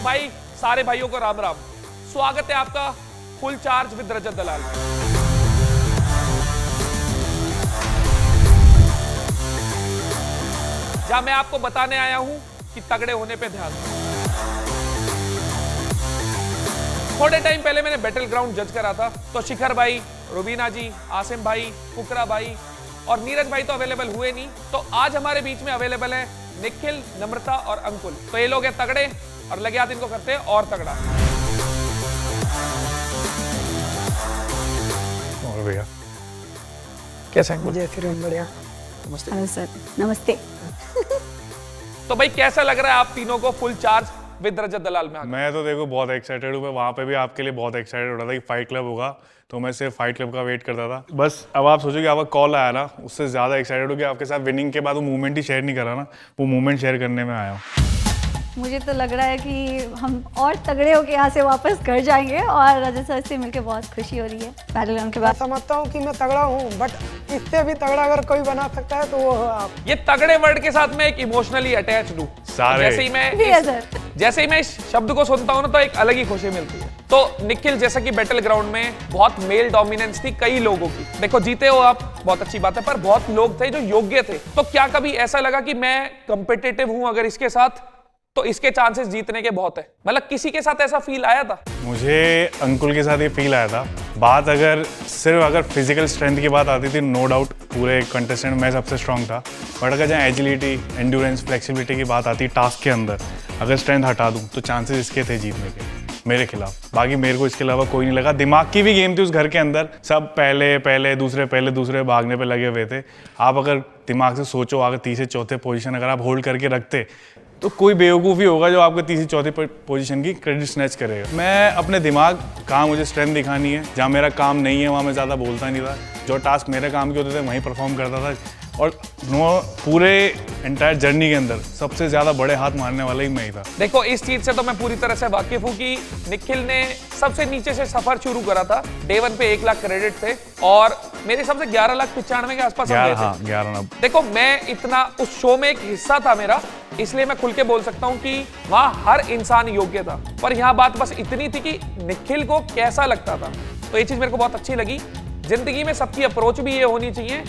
भाई सारे भाइयों को राम राम। स्वागत है आपका फुल चार्ज विद रजत दलाल। जहां मैं आपको बताने आया हूं कि तगड़े होने पे ध्यान दो। थोड़े टाइम पहले मैंने बैटल ग्राउंड जज करा था, तो शिखर भाई, रुबीना जी, आसिम भाई, फुकरा भाई और नीरज भाई तो अवेलेबल हुए नहीं। तो आज हमारे बीच में अवेलेबल है निखिल, नम्रता और अंकुल। तो ये लोग हैं तगड़े और लगे हाथ इनको करते हैं और तगड़ा। और भैया कैसे हैं? जय श्री राम। बढ़िया। नमस्ते। Hello sir. नमस्ते। तो भाई कैसा लग रहा है आप तीनों को फुल चार्ज विद रजत दलाल में? मैं तो देखो बहुत एक्साइटेड हूँ। मैं वहाँ पे भी आपके लिए बहुत एक्साइटेड हो रहा था कि फाइट क्लब होगा, तो मैं सिर्फ फाइट क्लब का वेट करता था। बस अब आप सोचो कि आपका कॉल आया ना, उससे ज़्यादा एक्साइटेड हो कि आपके साथ विनिंग के बाद वो मूवमेंट ही शेयर नहीं करा ना, वो मूवमेंट शेयर करने में आया हूँ। मुझे तो लग रहा है कि हम और तगड़े होके यहाँ से वापस घर जाएंगे और रजत सर से मिलकर बहुत खुशी हो रही है बैटल ग्राउंड के मैं बाद। समझता हूँ कि मैं तगड़ा हूँ, बट इससे भी तगड़ा अगर कोई बना सकता है तो वो हो आप। ये तगड़े वर्ड के साथ मैं एक इमोशनली अटैच्ड हूँ। सारे। जैसे ही मैं इस शब्द को सुनता हूँ ना, तो एक अलग ही खुशी मिलती है। तो निखिल, जैसा कि बैटल ग्राउंड में बहुत मेल डोमिनेंस थी कई लोगों की। देखो जीते हो आप, बहुत अच्छी बात है, पर बहुत लोग थे जो योग्य थे। तो क्या कभी ऐसा लगा कि मैं कॉम्पिटिटिव हूं अगर इसके साथ, तो इसके चांसेस जीतने के बहुत है? मतलब किसी के साथ ऐसा फील आया था? मुझे अंकुल के साथ ये फील आया था। बात अगर सिर्फ फिजिकल स्ट्रेंथ की बात आती थी, नो डाउट पूरे कंटेस्टेंट मैं सबसे स्ट्रांग था। बट अगर जहाँ एजिलिटी, एंड्योरेंस, फ्लेक्सिबिलिटी की बात आती टास्क के अंदर, अगर स्ट्रेंथ हटा दूँ तो चांसेस इसके थे जीतने के मेरे खिलाफ। बाकी मेरे को इसके अलावा कोई नहीं लगा। दिमाग की भी गेम थी उस घर के अंदर, सब पहले दूसरे भागने पे लगे हुए थे। आप अगर दिमाग से सोचो, अगर तीसरे चौथे पोजीशन अगर आप होल्ड करके रखते तो कोई बेवकूफ़ी होगा जो आपको तीसरी चौथी पोजीशन की क्रेडिट स्नैच करेगा। मैं अपने दिमाग, कहाँ मुझे स्ट्रेंथ दिखानी है, जहाँ मेरा काम नहीं है वहाँ मैं ज़्यादा बोलता नहीं था। जो टास्क मेरे काम के होते थे वहीं परफॉर्म करता था। और पूरे एंटायर जर्नी के अंदर सबसे ज़्यादा बड़े हाथ मारने वाला ही मैं ही था। देखो इस चीज से तो मैं पूरी तरह से वाकिफ हूँ कि निखिल ने सबसे नीचे से सफर शुरू करा था। डे 1 पे 1 लाख क्रेडिट थे और मेरे हिसाब से 11,95,000 के आसपास हम गए थे। 11 देखो मैं इतना उस शो में एक हिस्सा था मेरा, इसलिए मैं खुल के बोल सकता हूँ कि वहां हर इंसान योग्य था। पर यहाँ बात बस इतनी थी कि निखिल को कैसा लगता था। तो ये चीज मेरे को बहुत अच्छी लगी। जिंदगी में सबकी अप्रोच भी ये होनी चाहिए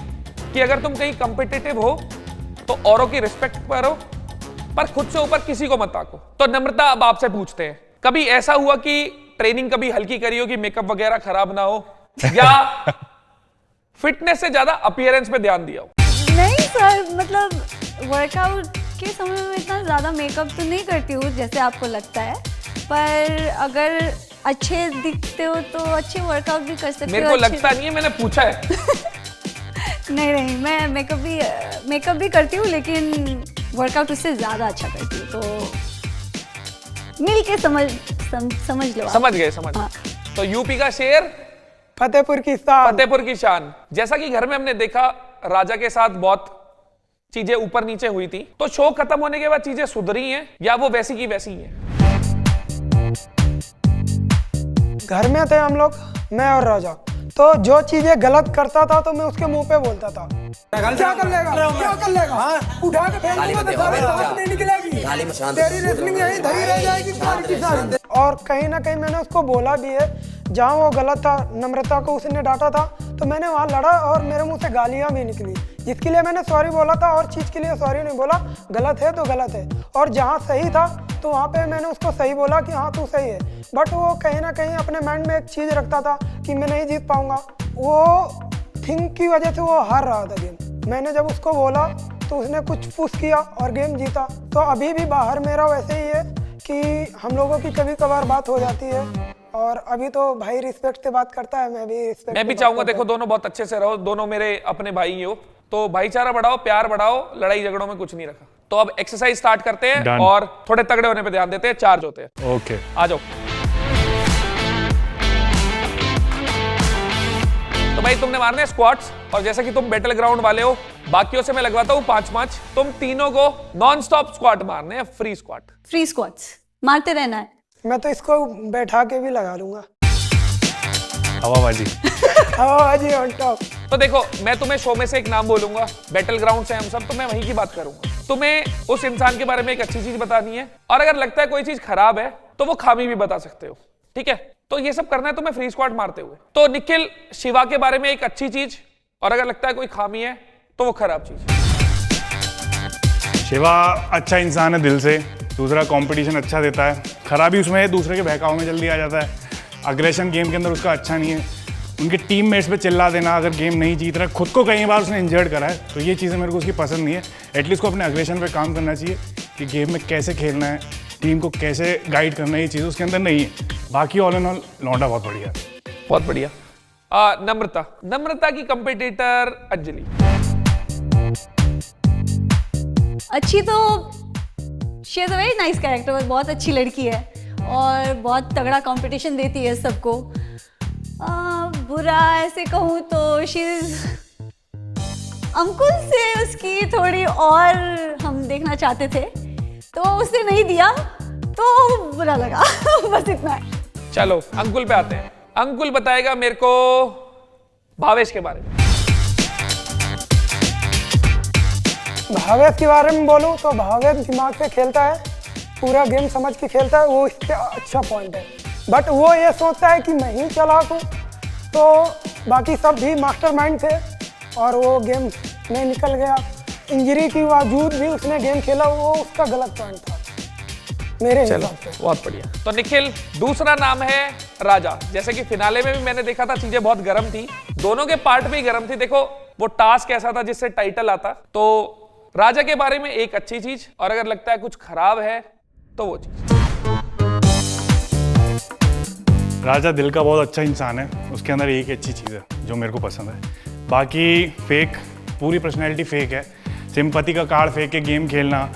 कि अगर तुम कहीं कॉम्पिटिटिव हो तो औरों की रिस्पेक्ट करो, पर खुद से ऊपर किसी को मत ताको। तो नम्रता, अब आपसे पूछते हैं, कभी ऐसा हुआ कि ट्रेनिंग कभी हल्की करी हो कि मेकअप वगैरह खराब ना हो, या फिटनेस से ज्यादा अपीयरेंस पे ध्यान दिया हो? नहीं सर, मतलब वर्कआउट के समय में इतना ज़्यादा मेकअप तो नहीं करती हूँ जैसे आपको लगता है, पर अगर अच्छे दिखते हो तो अच्छे वर्कआउट भी कर सकते हो। मेरे को लगता नहीं है, मैंने पूछा है। नहीं, मैं मेकअप भी करती हूँ, लेकिन वर्कआउट उससे ज़्यादा अच्छा करती हूँ। तो मिल के समझ लो आप। समझ गए। हाँ। तो यूपी का शेर, फतेहपुर की शान। फतेहपुर की शान। जैसा कि घर में हमने देखा राजा के साथ बहुत चीजें ऊपर नीचे हुई थी, तो शो खत्म होने के बाद चीजें सुधरी हैं या वो वैसी की वैसी हैं? घर में थे हम लोग, मैं और राजा, तो जो चीजें गलत करता था तो मैं उसके मुंह पे बोलता था। क्या कर लेगा? हाँ? उठा के फेंक दूंगा तो सारी सांस नहीं निकलेगी। तेरी रेसलिंग यहीं धरी रह जाएगी सारी की सारी। और कहीं ना कहीं मैंने उसको बोला भी है, जहाँ वो गलत था, नम्रता को उसने डांटा था, तो मैंने वहाँ लड़ा और मेरे मुंह से गालियाँ भी निकली, जिसके लिए मैंने सॉरी बोला था। और चीज़ के लिए सॉरी नहीं बोला, गलत है तो गलत है। और जहाँ सही था तो वहाँ पे मैंने उसको सही बोला कि हाँ तू सही है। बट वो कहीं ना कहीं अपने माइंड में एक चीज़ रखता था कि मैं नहीं जीत पाऊँगा। वो थिंक की वजह से वो हार रहा था गेम। मैंने जब उसको बोला तो उसने कुछ पुश किया और गेम जीता। तो अभी भी बाहर मेरा वैसे ही है कि हम लोगों की कभी कभार बात हो जाती है, और अभी तो भाई रिस्पेक्ट से बात करता है, मैं भी चाहूंगा देखो दोनों बहुत अच्छे से रहो, दोनों मेरे अपने भाई हो, तो भाईचारा बढ़ाओ, प्यार बढ़ाओ, लड़ाई झगड़ों में कुछ नहीं रखा। तो अब एक्सरसाइज स्टार्ट करते हैं Done. और थोड़े तगड़े होने पे ध्यान देते हैं, चार्ज होते हैं। ओके, आ जाओ। तो भाई तुमने मारने स्क्वाट्स, और जैसा कि तुम बैटल ग्राउंड वाले हो, बाकियों से मैं लगवाता हूँ 5-5, तुम तीनों को नॉन स्टॉप स्क्वाट मारने हैं, फ्री स्क्वाट। फ्री स्क्वाट्स मारते रहना है। मैं तो इसको बैठा के भी लगा लूंगा। हवाबाजी। हवाबाजी ऑन टॉप। तो देखो मैं तुम्हें शो में से एक नाम बोलूंगा, बैटल ग्राउंड से हम सब, तो मैं वहीं की बात करूंगा। तुम्हें उस इंसान के बारे में एक अच्छी चीज बतानी है, और अगर लगता है कोई चीज खराब है तो वो खामी भी बता सकते हो, ठीक है। तो ये सब करना है तो मैं फ्री स्क्वाड मारते हुए। तो निखिल, शिवा के बारे में एक अच्छी चीज, और अगर लगता है कोई खामी है तो वो खराब चीज। शिवा अच्छा इंसान है दिल से, दूसरा कंपटीशन अच्छा देता है, खराबी उसमें है दूसरे के बहकाव में जल्दी आ जाता है, अग्रेशन गेम के अंदर उसका अच्छा नहीं है, उनके टीममेट्स पे चिल्ला देना अगर गेम नहीं जीत रहा है, खुद को कई बार उसने इंजर्ड करा है, तो ये चीज़ें मेरे को उसकी पसंद नहीं है। एटलीस्ट को अपने अग्रेशन पे काम करना चाहिए कि गेम में कैसे खेलना है, टीम को कैसे गाइड करना है, ये चीज़ उसके अंदर नहीं है। बाकी ऑल इन ऑल लौंडा बहुत बढ़िया है। बहुत बढ़िया। नम्रता, नम्रता की कंपटीटर अंजलि। अच्छी तो she is a very nice character, बहुत अच्छी लड़की है और बहुत तगड़ा कंपटीशन देती है सबको। बुरा ऐसे कहूँ तो शी अंकुल से उसकी थोड़ी और हम देखना चाहते थे, तो उसने नहीं दिया तो बुरा लगा बस इतना है। चलो अंकुल पे आते हैं। अंकुल बताएगा मेरे को भावेश के बारे में। भावेश के बारे में बोलूँ तो भावेश दिमाग से खेलता है, पूरा गेम समझ के खेलता है, वो इसके अच्छा पॉइंट है। बट वो ये सोचता है कि मैं ही चालाक हूँ, तो बाकी सब भी मास्टरमाइंड थे और वो गेम में निकल गया। इंजरी के बावजूद भी उसने गेम खेला, वो उसका गलत पॉइंट था मेरे हिसाब से। बहुत बढ़िया। तो निखिल, दूसरा नाम है राजा। जैसे कि फिनाले में भी मैंने देखा था चीजें बहुत गर्म थी, दोनों के पार्ट में ही गर्म थी। देखो वो टास्क ऐसा था जिससे टाइटल आता। तो राजा के बारे में एक अच्छी चीज, और अगर लगता है कुछ खराब है तो वो चीज। राजा दिल का बहुत अच्छा इंसान है, उसके अंदर एक ही अच्छी चीज़ है जो मेरे को पसंद है। बाकी फेक, पूरी पर्सनैलिटी फेक है, सिंपैथी का कार्ड फेक है, गेम खेलना,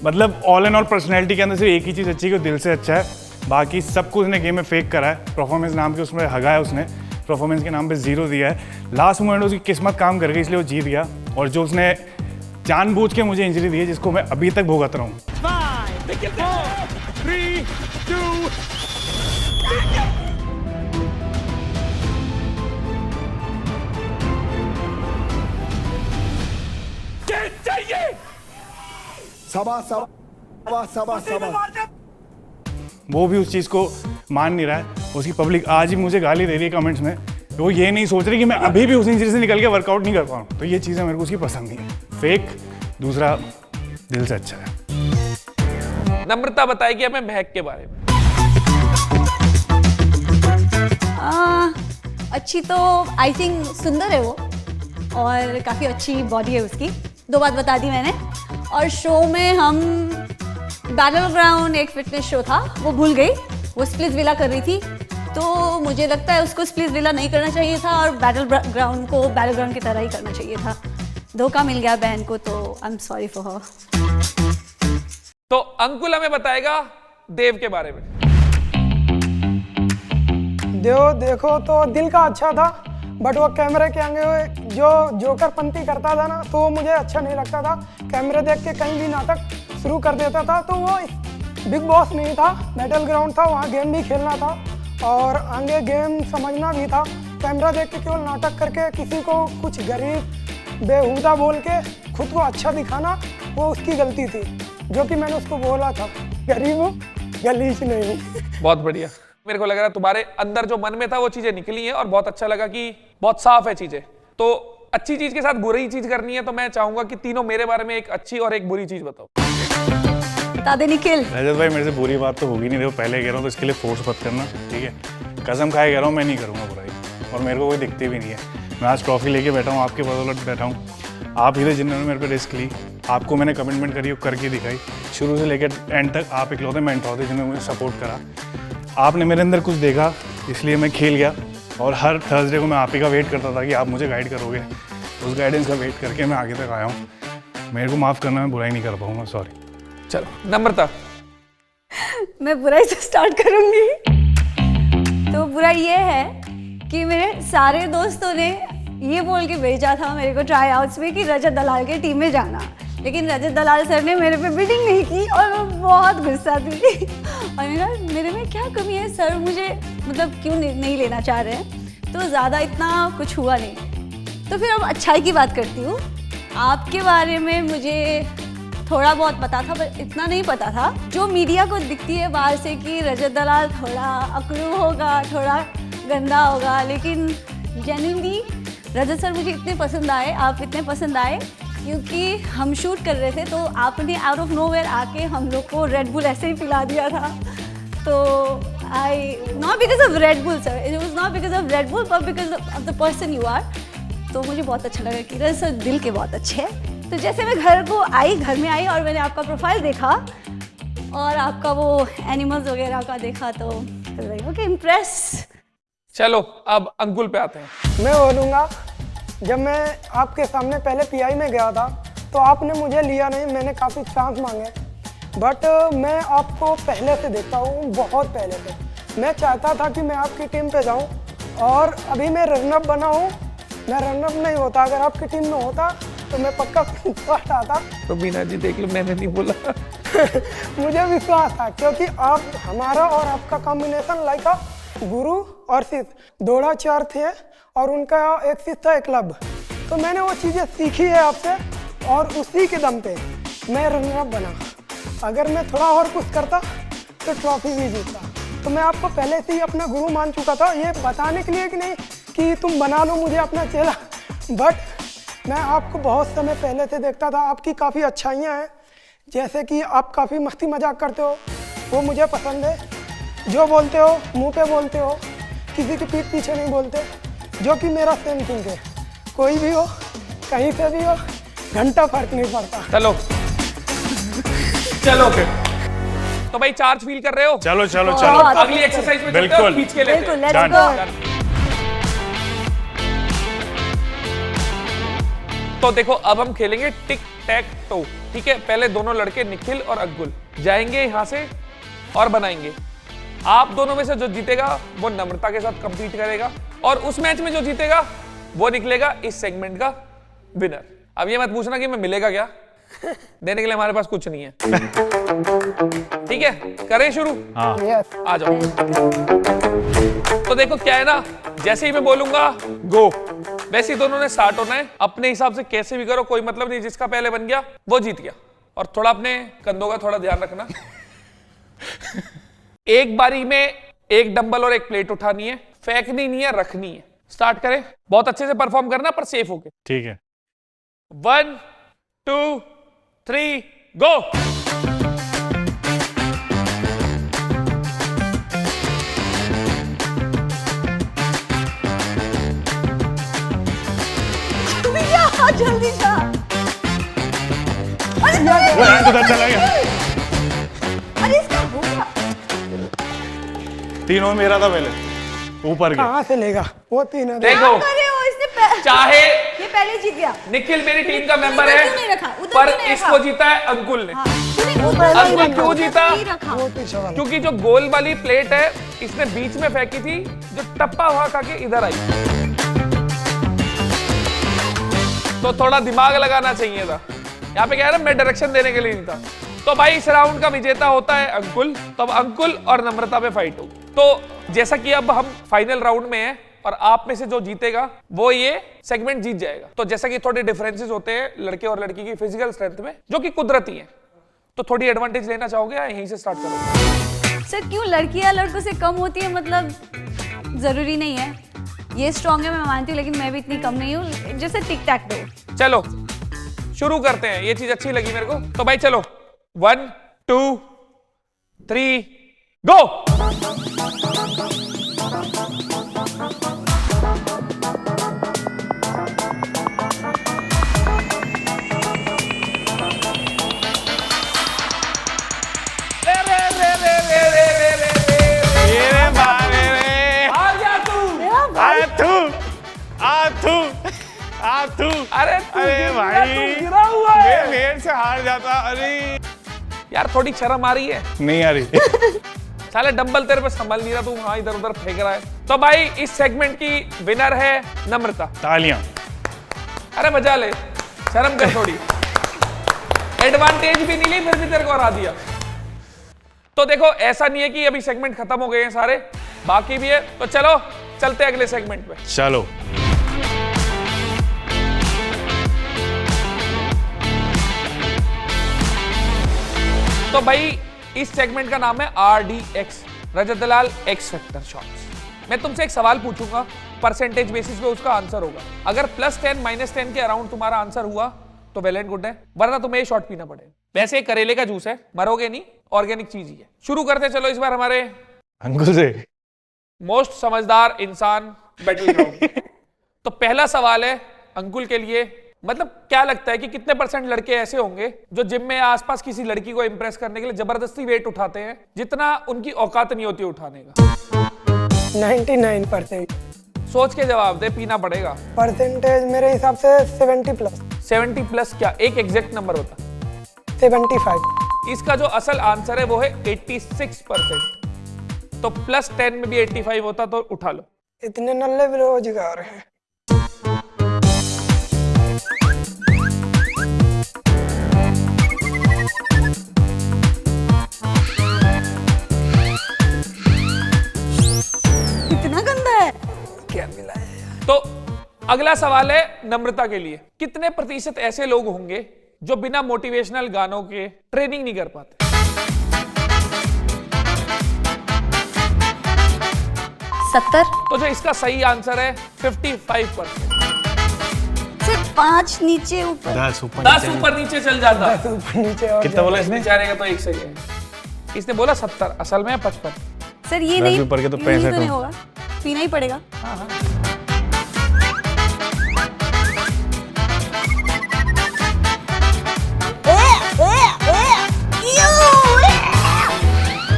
मतलब ऑल एंड ऑल पर्सनैलिटी के अंदर सिर्फ एक ही चीज़ अच्छी है कि दिल से अच्छा है। बाकी सब कुछ उसने गेम में फेक करा है। परफॉर्मेंस नाम के उसमें हगा है, उसने परफॉर्मेंस के नाम पे 0 दिया है। लास्ट मोमेंट उसकी किस्मत काम कर गई, इसलिए वो जीत गया। और जो उसने जानबूझ के मुझे इंजरी दी है, जिसको मैं अभी तक भुगत रहा हूँ। 5, 4, 3, 2 चाहिए। सबा वो भी उस चीज़ को मान नहीं रहा है। उसकी पब्लिक आज ही मुझे गाली दे रही है कमेंट्स में, वो ये नहीं सोच रही कि मैं अभी भी उस इंजरी से निकल के वर्कआउट नहीं कर पाऊँ। तो ये चीज़ें मेरे को उसकी पसंद नहीं है। फेक, दूसरा दिल से अच्छा है। नम्रता बताएगी हमें महक के बारे में। अच्छी तो आई थिंक सुंदर है वो, और काफ़ी अच्छी बॉडी है उसकी। 2 बात बता दी मैंने। और शो में हम बैटल ग्राउंड, एक फिटनेस शो था, वो भूल गई। वो स्प्लिट विला कर रही थी, तो मुझे लगता है उसको स्प्लिट विला नहीं करना चाहिए था और बैटल ग्राउंड को बैटल ग्राउंड की तरह ही करना चाहिए था। धोखा मिल गया बहन को, तो I am sorry for her. तो अंकुल हमें बताएगा देव के बारे में। देखो तो दिल का अच्छा था, बट वो कैमरे के आगे जो जोकर पंती करता था ना, तो वो मुझे अच्छा नहीं लगता था। कैमरे देख के कहीं भी नाटक शुरू कर देता था। तो वो बिग बॉस नहीं था, बैटल ग्राउंड था, वहाँ गेम भी खेलना था और आगे गेम समझना भी था। कैमरा देख के केवल नाटक करके किसी को कुछ गरीब बेहुदा बोल के खुद को अच्छा दिखाना, वो उसकी गलती थी, जो कि मैंने उसको बोला था, गरीब हूँ, गलीच नहीं। बहुत बढ़िया। मेरे को लग रहा है तुम्हारे अंदर जो मन में था वो चीजें निकली हैं, और बहुत अच्छा लगा कि बहुत साफ है चीजें। तो अच्छी चीज के साथ बुरी चीज करनी है, तो मैं चाहूंगा कि तीनों मेरे बारे में एक अच्छी और एक बुरी चीज बताओ। बता दे निखिल। रजत भाई, मेरे से बुरी बात तो होगी नहीं, देखो पहले कह रहा हूँ, तो इसके लिए फोर्स मत करना, ठीक है। कसम खाए कह रहा हूँ, मैं नहीं करूँगा बुराई, और मेरे को कोई दिखती भी नहीं है। मैं आज ट्रॉफी लेके बैठा हूँ, आपके बदौलत बैठा हूँ। आप ही थे जिन्होंने मेरे पे रिस्क ली, आपको मैंने कमिटमेंट करी, वो करके दिखाई। शुरू से लेकर एंड तक आप इकलौते मेंटर थे जिन्होंने मुझे सपोर्ट करा। आपने मेरे अंदर कुछ देखा, इसलिए मैं खेल गया, और हर थर्सडे को मैं आप ही का वेट करता था कि आप मुझे गाइड करोगे। उस गाइडेंस का वेट करके मैं आगे तक आया हूँ। मेरे को माफ़ करना, मैं बुराई नहीं कर पाऊँगा, सॉरी। चलो नम्रता। मैं बुराई से स्टार्ट करूँगी। तो बुराई ये है कि मेरे सारे दोस्तों ने ये बोल के भेजा था मेरे को ट्राई आउट्स में कि रजत दलाल के टीम में जाना, लेकिन रजत दलाल सर ने मेरे पे बिडिंग नहीं की और वो बहुत गुस्सा थी। और मेरे में क्या कमी है सर, मुझे मतलब क्यों नहीं लेना चाह रहे हैं। तो ज़्यादा इतना कुछ हुआ नहीं। तो फिर अब अच्छाई की बात करती हूँ। आपके बारे में मुझे थोड़ा बहुत पता था, पर इतना नहीं पता था जो मीडिया को दिखती है बाहर से कि रजत दलाल थोड़ा अकड़ू होगा, थोड़ा गंदा होगा। लेकिन जेन्युइनली रजत सर मुझे इतने पसंद आए, आप इतने पसंद आए, क्योंकि हम शूट कर रहे थे तो आपने आउट ऑफ नोवेयर आके हम लोग को रेड बुल ऐसे ही पिला दिया था। तो I not because of Red Bull sir, it was not because of Red Bull but because of the person you are. तो मुझे बहुत अच्छा लगा कि रजत सर दिल के बहुत अच्छे हैं। तो जैसे मैं घर में आई और मैंने आपका प्रोफाइल देखा और आपका वो एनिमल्स वगैरह का देखा तो ओके इम्प्रेस। चलो अब अंकुल पे आते हैं। मैं बोलूँगा, जब मैं आपके सामने पहले पीआई में गया था तो आपने मुझे लिया नहीं, मैंने काफ़ी चांस मांगे, बट मैं आपको पहले से देखता हूँ, बहुत पहले से। मैं चाहता था कि मैं आपकी टीम पे जाऊँ और अभी मैं रनअप बना हूँ। मैं रनअप नहीं होता, अगर आपकी टीम में होता तो मैं पक्का फर्स्ट आता। तो बीना जी देख लो, मैंने नहीं बोला। मुझे विश्वास था क्योंकि आप हमारा और आपका कॉम्बिनेशन लाइक अ गुरु और शिष्य, दौड़ा चार थे और उनका एक शिष्य था एक लब। तो मैंने वो चीज़ें सीखी है आपसे और उसी के दम पे मैं रनअप बना। अगर मैं थोड़ा और कुछ करता तो ट्रॉफी भी जीतता। तो मैं आपको पहले से ही अपना गुरु मान चुका था, ये बताने के लिए कि नहीं कि तुम बना लो मुझे अपना चेला, बट मैं आपको बहुत समय पहले से देखता था। आपकी काफ़ी अच्छाइयाँ हैं, जैसे कि आप काफ़ी मस्ती मजाक करते हो, वो मुझे पसंद है। जो बोलते हो मुंह पे बोलते हो, किसी की पीठ पीछे नहीं बोलते, जो कि मेरा सेम थिंग है। कोई भी हो, कहीं से भी हो, घंटा फर्क नहीं पड़ता। चलो चलो फिर तो भाई चार्ज फील कर रहे हो? चलो चलो बहुत। चलो अगली एक्सरसाइज में चलते हैं और बिल्कुल। खींच के लेते बिल्कुल, हैं। Let's Done. गो। तो देखो अब हम खेलेंगे टिक टैक टो। ठीक है, पहले दोनों लड़के निखिल और अंकुल जाएंगे यहाँ से और बनाएंगे। आप दोनों में से जो जीतेगा वो नम्रता के साथ कंपीट करेगा और उस मैच में जो जीतेगा वो निकलेगा इस सेगमेंट का विनर। अब ये मत पूछना कि मैं मिलेगा क्या, देने के लिए हमारे पास कुछ नहीं है। ठीक है, करें शुरू? हाँ यस, आ जाओ। तो देखो क्या है ना, जैसे ही मैं बोलूंगा गो, वैसे ही दोनों ने स्टार्ट होना है। अपने हिसाब से कैसे भी करो, कोई मतलब नहीं, जिसका पहले बन गया वो जीत गया। और थोड़ा अपने कंधों का थोड़ा ध्यान रखना। एक बारी में एक डंबल और एक प्लेट उठानी है, फेंकनी नहीं है, रखनी है। स्टार्ट करें, बहुत अच्छे से परफॉर्म करना पर सेफ होके। ठीक है। 1 2 3 गो। जल्दी जा। वो उधर चला गया। अरे इसका होगा। तीनों में मेरा था पहले, ऊपर के। कहाँ से लेगा वो तीन? देखो अरे वो इसने चाहे ये पहले जीत गया। निखिल मेरी टीम का मेंबर उधर है, क्यों नहीं रखा? उधर पर क्यों नहीं इसको रखा? जीता है अंकुल ने। पहले अंकुल क्यों जीता? नहीं रखा। वो पीछे वाला। क्योंकि जो गोल वाली प्लेट है इसने बीच में फेंकी थी, जो टप्पा हुआ खा के इधर आई। तो थोड़ा दिमाग लगाना चाहिए था। यहाँ पे क्या है ना, मैं डायरेक्शन देने के लिए नहीं था। तो भाई इस राउंड का विजेता होता है अंकुल। तो अब अंकुल और नम्रता पे फाइट हो। तो जैसा कि अब हम फाइनल राउंड में हैं और आप में से जो जीतेगा वो ये सेगमेंट जीत जाएगा। तो जैसा कि थोड़े डिफरेंसेस होते हैं लड़के और लड़की की फिजिकल स्ट्रेंथ में, जो कि कुदरती है, तो थोड़ी एडवांटेज लेना चाहोगे या यहीं से स्टार्ट करोगे? सर क्यों लड़कियां लड़कों से कम होती है? मतलब जरूरी नहीं है। ये स्ट्रांग है मैं मानती हूँ, लेकिन मैं भी इतनी कम नहीं हूँ। जैसे टिक टैक दो। चलो शुरू करते हैं, ये चीज अच्छी लगी मेरे को। तो भाई चलो 1 2 3 गो। आ गया तू। अरे भाई गिरा हुआ है मेरे से हार जाता। अरे यार, थोड़ी शर्म आ रही है। नहीं आ रही। साले डंबल तेरे पे संभल नहीं रहा, तू वहां इधर उधर फेंक रहा है। तो भाई इस सेगमेंट की विनर है नम्रता। तालियां। अरे बजा ले, शर्म कर थोड़ी। एडवांटेज भी नहीं ली, फिर भी तेरे को हरा दिया। तो देखो ऐसा नहीं है कि अभी सेगमेंट खत्म हो गए हैं सारे, बाकी भी है। तो चलो चलते हैं अगले सेगमेंट पे। चलो तो भाई इस सेगमेंट का नाम है RDX, रजत दलाल एक्स फैक्टर शॉट्स। मैं तुमसे एक सवाल पूछूंगा, परसेंटेज बेसिस पे उसका आंसर होगा। अगर +10 -10 के अराउंड तुम्हारा आंसर हुआ तो वेल एंड गुड है, वरना तुम्हें ये शॉट पीना पड़ेगा। वैसे करेले का जूस है, मरोगे नहीं, ऑर्गेनिक चीज ही है। शुरू करते चलो इस बार हमारे अंकुल से मोस्ट समझदार इंसान बैटल ग्राउंड। तो पहला सवाल है अंकुल के लिए, मतलब क्या लगता है कि कितने % लड़के ऐसे होंगे जो जिम में आसपास किसी लड़की को इंप्रेस करने के लिए जबरदस्ती वेट उठाते हैं जितना उनकी औकात नहीं होती उठाने का? 99%। सोच के जवाब दे, पीना पड़ेगा। परसेंटेज मेरे हिसाब से 70+। 70+ क्या, एक एग्जैक्ट नंबर बता। 75। इसका जो असल आंसर है वो है 86%। तो +10 में भी 85 होता तो उठा लो। इतने नल्ले बेरोजगार हैं। इतना गंदा है। क्या मिला है? तो अगला सवाल है नम्रता के लिए। कितने % ऐसे लोग होंगे जो बिना मोटिवेशनल गानों के ट्रेनिंग नहीं कर पाते? 70। तो जो इसका सही आंसर है 55%। सिर्फ 5 नीचे ऊपर। 10 ऊपर 10 ऊपर नीचे चल जाता। ऊपर नीचे और कितना बोला इसने? बेचारे का तो एक सही है। इसने बोला 70, असल में है 55। सर ये 10 नहीं, ऊपर के तो यूं ही 65 नहीं हो। होगा, पीना ही पड़ेगा।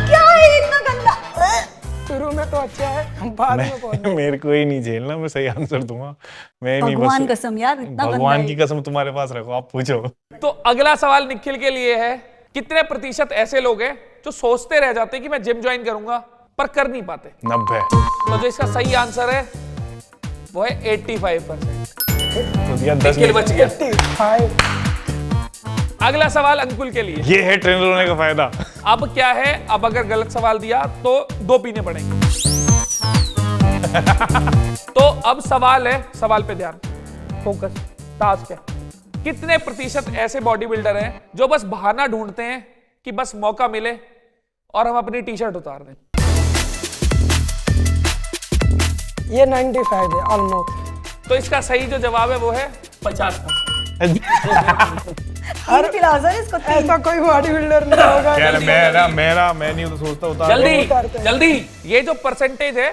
क्या है इतना गंदा? शुरू में तो अच्छा है, हम बाद में पहुंच मेरे को ही नहीं झेलना, मैं सही आंसर दूंगा। मैं नहीं, भगवान बस कसम यार, इतना गंदा भगवान है। की कसम तुम्हारे पास रखो, आप पूछो। तो अगला सवाल निखिल के लिए है, कितने % ऐसे लोग हैं जो सोचते रह जाते हैं कि मैं जिम ज्वाइन करूंगा पर कर नहीं पाते? 90। तो जो इसका सही आंसर है वो है 85%। तो दिया 10 निखिल बच गया। 85। अगला सवाल अंकुल के लिए। ये है ट्रेनर होने का फायदा। अब क्या है, अब अगर गलत सवाल दिया तो 2 पीने पड़ेंगे। तो अब सवाल है, सवाल पे ध्यान, फोकस, टास्क है। कितने % ऐसे बॉडी बिल्डर हैं जो बस बहाना ढूंढते हैं कि बस मौका मिले और हम अपनी टी-शर्ट उतार दें? ये 95 है ऑलमोस्ट। तो इसका सही जो जवाब है वो है 50%। हर पिलाओ सर इसको 3। ऐसा कोई बॉडी बिल्डर नहीं होगा। यार मैं नहीं तो सोचता उतार जल्दी उतारते हैं। जल्दी, ये जो परसेंटेज है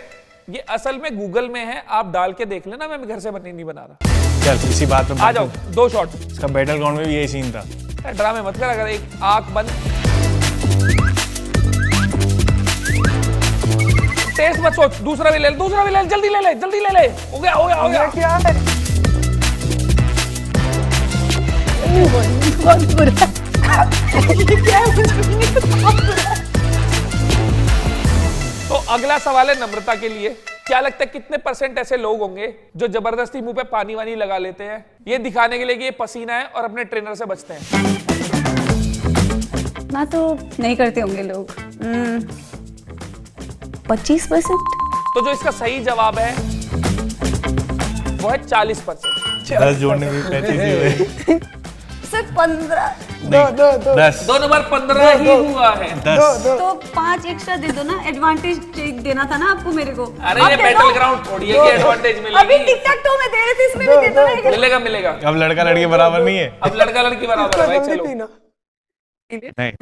ये असल में गूगल में है, आप डाल के देख लेना, मैं घर से नहीं बना रहा। चल इसी बात पे आ जाओ, 2 शॉट। इसका बैटल ग्राउंड में भी यही सीन था। ड्रामे मत कर, अगर एक आंख बंद, तेज मत सोच, दूसरा भी ले, जल्दी ले ले, जल्दी ले ले। हो गया हो गया हो ये गया। क्या है? बहुत बुरा। ये क्या है, मुझे नहीं पता। तो अगला सवाल है नम्रता के लिए। क्या लगता है कितने % ऐसे लोग होंगे जो जबरदस्ती मुंह पे पानी वानी लगा लेते हैं ये दिखाने के लिए कि ये पसीना है और अपने ट्रेनर से बचते हैं? ना तो नहीं करते होंगे लोग। 25%। तो जो इसका सही जवाब है वो है 40%। 10 जोड़ने में 35 ही हुए। सिर्फ 15। दो 10 2 नंबर 15 ही हुआ है। 10 तो 5 एक्स्ट्रा दे दो ना, एडवांटेज देना था ना आपको मेरे को। अरे अब ये दे बैटल दो। ग्राउंड थोड़ी है कि एडवांटेज अभी मिलेगी। टिक टैक टो में दे रहे थे, इसमें भी दे दो ना। मिलेगा मिलेगा। अब लड़का लड़की बराबर नहीं है। अब लड़का लड़की बराबर है भाई, जल्दी चलो। पीना। नहीं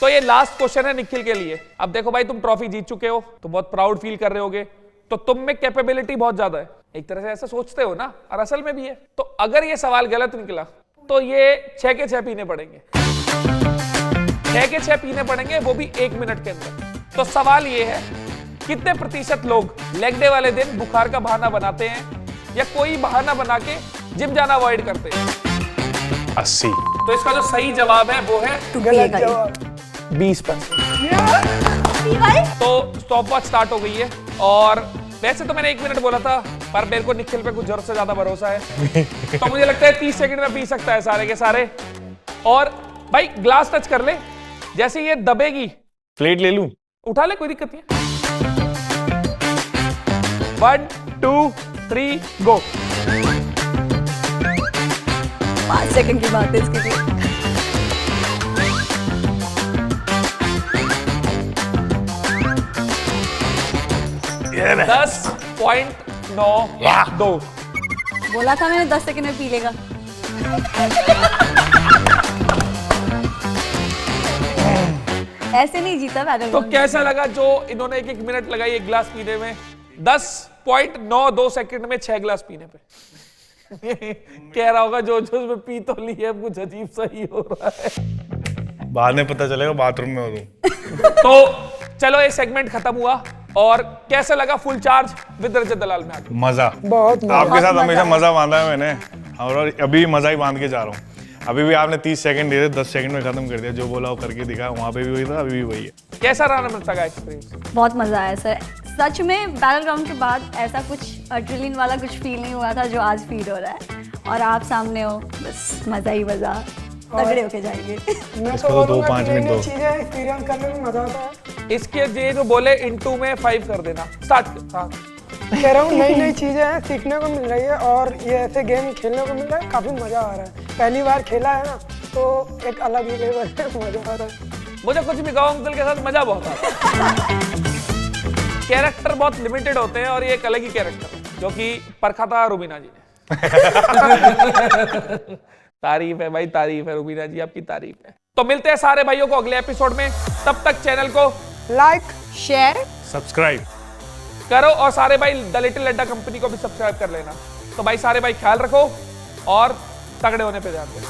तो ये लास्ट क्वेश्चन है निखिल के लिए। अब देखो भाई, तुम ट्रॉफी जीत चुके हो तो बहुत प्राउड फील कर रहे होगे, तो तुम में कैपेबिलिटी बहुत ज्यादा है, एक तरह से ऐसा सोचते हो ना, और असल में भी है। तो अगर ये सवाल गलत निकला तो ये 6 के 6 पीने पड़ेंगे। 6 के 6 पीने पड़ेंगे, वो भी 1 मिनट के अंदर। तो सवाल ये है, कितने % लोग लेग डे वाले दिन बुखार का बहाना बनाते हैं या कोई बहाना बना के जिम जाना अवॉइड करते हैं? 80। तो इसका जो सही जवाब है वो है गलत जवाब। 20%। भाई तो स्टॉपवॉच स्टार्ट हो गई है, और वैसे तो मैंने 1 मिनट बोला था, पर मेरे को निखिल पे कुछ जरूरत से ज्यादा भरोसा है, तो मुझे लगता है 30 सेकंड में पी सकता है सारे के सारे। और भाई ग्लास टच कर ले, जैसे ये दबेगी, प्लेट ले लूं? उठा ले, कोई दिक्कत नहीं है। 1 2 3 गो। 5 सेकंड की बात है इसके लिए। ये ले। 10.92। बोला था मैंने 10 सेकंड में पी लेगा। ऐसे नहीं जीता बैटल तो कैसा लगा जो इन्होंने 1-1 मिनट लगाई एक गिलास पीने में? 10.92 सेकंड में 6 गिलास पीने पे। कह रहा होगा जो जो उसमें पी तो ली है, कुछ अजीब सा ही हो रहा है। बाद में पता चलेगा, बाथरूम में हो तुम। तो चलो ये सेगमेंट खत्म हुआ, और कैसा लगा फुल चार्ज विद रजत दलाल में आके? मजा। बहुत मजा। आपके साथ हमेशा मजा बांधा है मैंने, और अभी मजा ही बांध के जा रहा हूँ। अभी भी आपने 30 सेकंड दिए थे, 10 सेकंड में खत्म कर दिया। जो बोला वो करके दिखा, वहाँ पे भी वही था, अभी भी वही है। कैसा रहा नम्रता का एक्सपीरियंस? बहुत मजा आया सर। सच में बैटल ग्राउंड के बाद ऐसा कुछ एड्रेनलिन वाला कुछ फील नहीं हुआ था जो आज फील हो रहा है। और आप सामने हो, बस मजा ही मजा, तगड़े होके जाएंगे। मैं इसको तो तो बोलूंगा 2-5 कि मिनट नई-नई दो। चीजें एक्सपीरियंस करने में मजा आता है। इसके ये जो बोले इनटू में 5 कर देना, स्टार्ट। हाँ, कह रहा हूँ नई नई चीजें हैं, सीखने को मिल रही है, और ये ऐसे गेम खेलने को मिल रहा है, काफी मजा आ रहा है। पहली बार खेला है ना, तो एक अलग ही लेवल पे मजा आ रहा है। मुझे कुछ भी कहो, अंकल के साथ मजा बहुत आता है। कैरेक्टर बहुत लिमिटेड होते हैं, और ये एक अलग ही कैरेक्टर है जो कि परखा था रुबीना जी ने। तारीफ है भाई, तारीफ है रुबीना जी, आपकी तारीफ है। तो मिलते हैं सारे भाइयों को अगले एपिसोड में, तब तक चैनल को लाइक, शेयर सब्सक्राइब करो, और सारे भाई द लिटिल लड्डा कंपनी को भी सब्सक्राइब कर लेना। तो भाई सारे भाई ख्याल रखो और तगड़े होने पे ध्यान दो।